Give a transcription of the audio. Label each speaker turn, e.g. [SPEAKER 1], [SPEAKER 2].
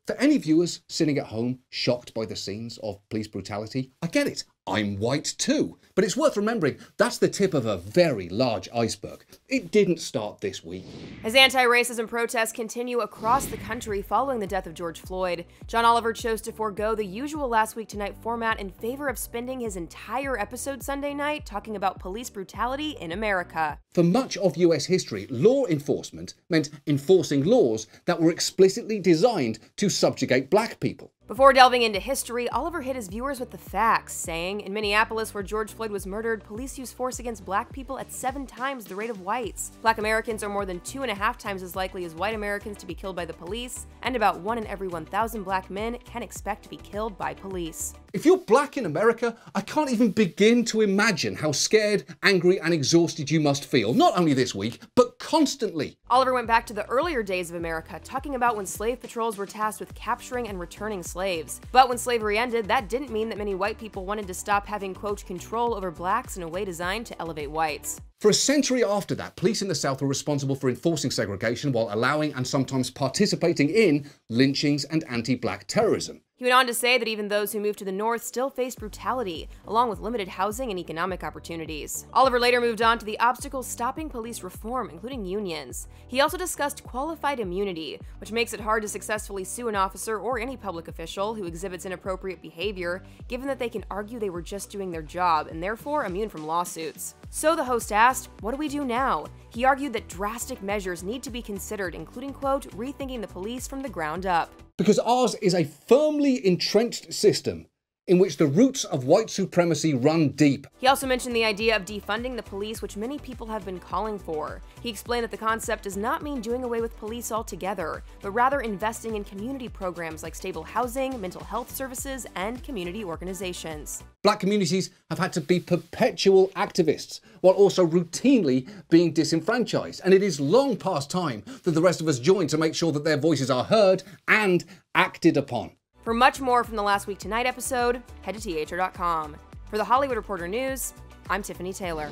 [SPEAKER 1] For any viewers sitting at home shocked by the scenes of police brutality, I get it. I'm white too. But it's worth remembering that's the tip of a very large iceberg. It didn't start this week.
[SPEAKER 2] As anti-racism protests continue across the country following the death of George Floyd, John Oliver chose to forego the usual Last Week Tonight format in favor of spending his entire episode Sunday night talking about police brutality in America.
[SPEAKER 1] For much of US history, law enforcement meant enforcing laws that were explicitly designed to subjugate black people.
[SPEAKER 2] Before delving into history, Oliver hit his viewers with the facts, saying, in Minneapolis, where George Floyd was murdered, police use force against black people at 7 times the rate of whites. Black Americans are more than 2.5 times as likely as white Americans to be killed by the police, and about 1 in every 1,000 black men can expect to be killed by police.
[SPEAKER 1] If you're black in America, I can't even begin to imagine how scared, angry, and exhausted you must feel, not only this week, but constantly.
[SPEAKER 2] Oliver went back to the earlier days of America, talking about when slave patrols were tasked with capturing and returning slaves. But when slavery ended, that didn't mean that many white people wanted to stop having, quote, control over blacks in a way designed to elevate whites.
[SPEAKER 1] For a century after that, police in the South were responsible for enforcing segregation while allowing and sometimes participating in lynchings and anti-black terrorism.
[SPEAKER 2] He went on to say that even those who moved to the North still faced brutality, along with limited housing and economic opportunities. Oliver later moved on to the obstacles stopping police reform, including unions. He also discussed qualified immunity, which makes it hard to successfully sue an officer or any public official who exhibits inappropriate behavior, given that they can argue they were just doing their job and therefore immune from lawsuits. So the host asked, what do we do now? He argued that drastic measures need to be considered, including, quote, rethinking the police from the ground up.
[SPEAKER 1] Because ours is a firmly entrenched system in which the roots of white supremacy run deep.
[SPEAKER 2] He also mentioned the idea of defunding the police, which many people have been calling for. He explained that the concept does not mean doing away with police altogether, but rather investing in community programs like stable housing, mental health services, and community organizations.
[SPEAKER 1] Black communities have had to be perpetual activists while also routinely being disenfranchised, and it is long past time that the rest of us join to make sure that their voices are heard and acted upon.
[SPEAKER 2] For much more from the Last Week Tonight episode, head to THR.com. For the Hollywood Reporter News, I'm Tiffany Taylor.